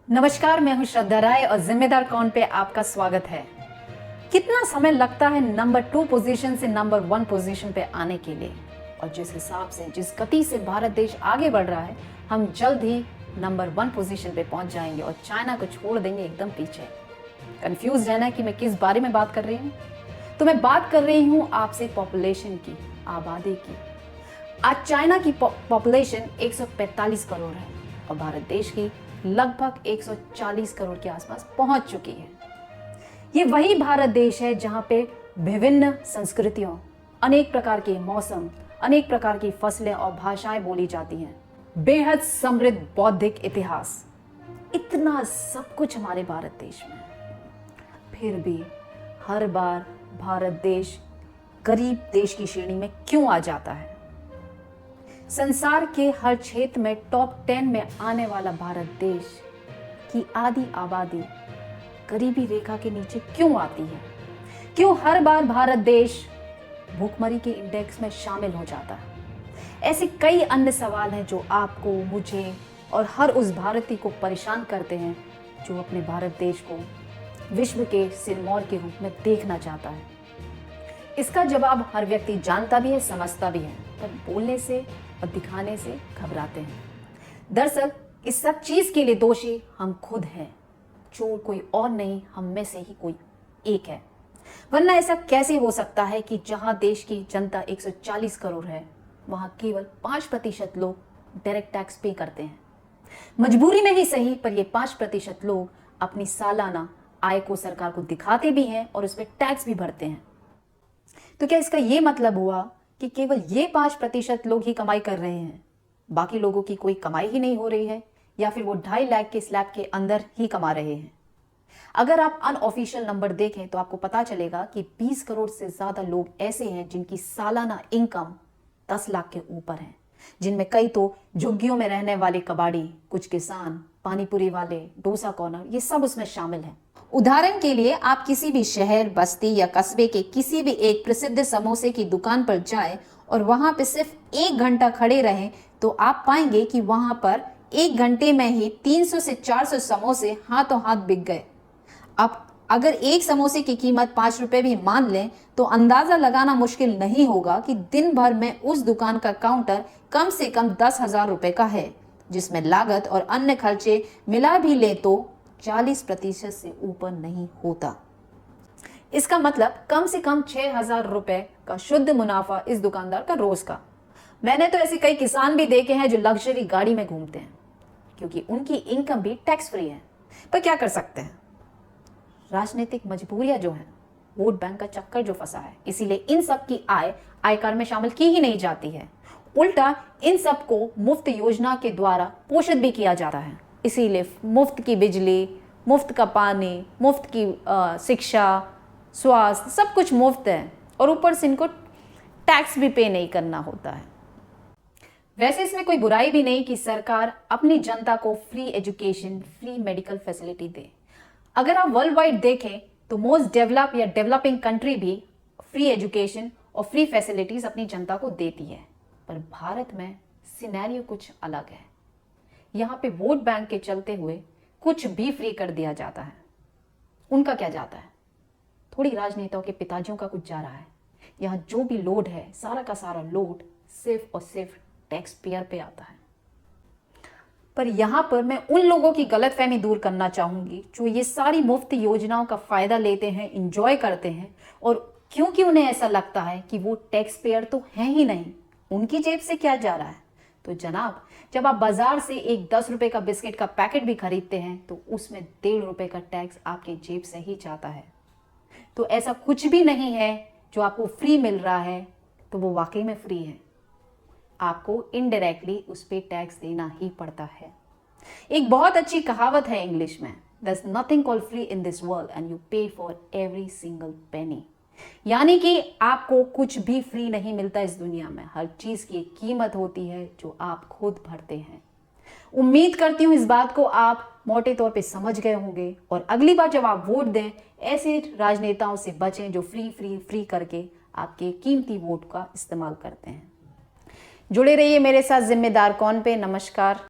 नमस्कार, मैं हूं श्रद्धा राय और जिम्मेदार कौन पे आपका स्वागत है। कितना समय लगता है नंबर 2 पोजीशन से नंबर 1 पोजीशन पे आने के लिए, और जिस हिसाब से जिस गति से भारत देश आगे बढ़ रहा है, हम जल्द ही नंबर 1 पोजीशन पे पहुंच जाएंगे और चाइना को छोड़ देंगे एकदम पीछे। कंफ्यूज रहना कि मैं किस बारे में बात कर रही हूँ, तो मैं बात कर रही हूँ आपसे पॉपुलेशन की, आबादी की। आज चाइना की पॉपुलेशन 145 करोड़ है और भारत देश की लगभग 140 करोड़ के आसपास पहुंच चुकी है। ये वही भारत देश है जहां पे विभिन्न संस्कृतियों, अनेक प्रकार के मौसम, अनेक प्रकार की फसलें और भाषाएं बोली जाती हैं, बेहद समृद्ध बौद्धिक इतिहास, इतना सब कुछ हमारे भारत देश में है। फिर भी हर बार भारत देश गरीब देश की श्रेणी में क्यों आ जाता है? संसार के हर क्षेत्र में टॉप 10 में आने वाला भारत देश की आधी आबादी गरीबी रेखा के नीचे क्यों आती है? क्यों हर बार भारत देश भूखमरी के इंडेक्स में शामिल हो जाता है? ऐसे कई अन्य सवाल हैं जो आपको, मुझे और हर उस भारतीय को परेशान करते हैं जो अपने भारत देश को विश्व के सिरमौर के रूप में देखना चाहता है। इसका जवाब हर व्यक्ति जानता भी है, समझता भी है, पर बोलने से और दिखाने से घबराते हैं। दरअसल इस सब चीज के लिए दोषी हम खुद हैं, चोर कोई और नहीं, हम में से ही कोई एक है। वरना ऐसा कैसे हो सकता है कि जहां देश की जनता 140 करोड़ है, वहां केवल 5% लोग डायरेक्ट टैक्स पे करते हैं। मजबूरी में ही सही, पर ये 5% लोग अपनी सालाना आय को सरकार को दिखाते भी हैं और उस पर टैक्स भी भरते हैं। तो क्या इसका ये मतलब हुआ कि केवल ये 5% लोग ही कमाई कर रहे हैं, बाकी लोगों की कोई कमाई ही नहीं हो रही है, या फिर वो 2.5 लाख के स्लैब के अंदर ही कमा रहे हैं? अगर आप अनऑफिशियल नंबर देखें तो आपको पता चलेगा कि 20 करोड़ से ज्यादा लोग ऐसे हैं जिनकी सालाना इनकम 10 लाख के ऊपर है, जिनमें कई तो झुग्गियों में रहने वाले कबाड़ी, कुछ किसान, पानीपुरी वाले, डोसा कॉर्नर, ये सब उसमें शामिल है। उदाहरण के लिए आप किसी भी शहर, बस्ती या कस्बे के किसी भी एक प्रसिद्ध समोसे की दुकान पर जाएं और वहां पे सिर्फ 1 घंटा खड़े रहें तो आप पाएंगे कि वहां पर 1 घंटे में ही 300 से 400 समोसे हाथों हाथ बिक गए। अब अगर एक समोसे की कीमत 5 रुपए भी मान लें तो अंदाजा लगाना मुश्किल नहीं होगा कि दिन भर में उस दुकान का काउंटर कम से कम 10,000 रुपए का है, जिसमें लागत और अन्य खर्चे मिला भी ले तो 40% से ऊपर नहीं होता। इसका मतलब कम से कम 6,000 रुपए का शुद्ध मुनाफा इस दुकानदार का रोज का। मैंने तो ऐसे कई किसान भी देखे हैं जो लग्जरी गाड़ी में घूमते हैं, क्योंकि उनकी इनकम भी टैक्स फ्री है। पर क्या कर सकते हैं, राजनीतिक मजबूरियां जो है, वोट बैंक का चक्कर जो फंसा है, इसीलिए इन सब की आय आयकर में शामिल की ही नहीं जाती है। उल्टा इन सब को मुफ्त योजना के द्वारा पोषित भी किया जाता है। इसीलिए मुफ्त की बिजली, मुफ्त का पानी, मुफ्त की शिक्षा, स्वास्थ्य, सब कुछ मुफ्त है और ऊपर से इनको टैक्स भी पे नहीं करना होता है। वैसे इसमें कोई बुराई भी नहीं कि सरकार अपनी जनता को free education, free medical facility दे। अगर आप वर्ल्ड वाइड देखें तो मोस्ट डेवलप या डेवलपिंग कंट्री भी फ्री एजुकेशन और फ्री फैसिलिटीज अपनी जनता को देती है, पर भारत में सिनेरियो कुछ अलग है। यहाँ पे वोट बैंक के चलते हुए कुछ भी फ्री कर दिया जाता है। उनका क्या जाता है? थोड़ी राजनेताओं के पिताजियों का कुछ जा रहा है। यहाँ जो भी लोड है, सारा का सारा लोड सिर्फ और सिर्फ टैक्स पेयर पे आता है। पर यहाँ पर मैं उन लोगों की गलतफहमी दूर करना चाहूंगी जो ये सारी मुफ्त योजनाओं का फायदा लेते हैं, इंजॉय करते हैं, और क्योंकि उन्हें ऐसा लगता है कि वो टैक्स पेयर तो है ही नहीं, उनकी जेब से क्या जा रहा है। तो जनाब, जब आप बाजार से एक 10 रुपए का बिस्किट का पैकेट भी खरीदते हैं तो उसमें 1.5 रुपए का टैक्स आपके जेब से ही जाता है। तो ऐसा कुछ भी नहीं है जो आपको फ्री मिल रहा है तो वो वाकई में फ्री है, आपको इनडायरेक्टली उस पर टैक्स देना ही पड़ता है। एक बहुत अच्छी कहावत है इंग्लिश में, There's nothing called free in this world and you pay for every single penny। यानी कि आपको कुछ भी फ्री नहीं मिलता इस दुनिया में, हर चीज की एक कीमत होती है जो आप खुद भरते हैं। उम्मीद करती हूं इस बात को आप मोटे तौर पे समझ गए होंगे, और अगली बार जब आप वोट दें ऐसे राजनेताओं से बचें जो फ्री फ्री फ्री करके आपके कीमती वोट का इस्तेमाल करते हैं। जुड़े रहिए मेरे साथ जिम्मेदार कौन पे। नमस्कार।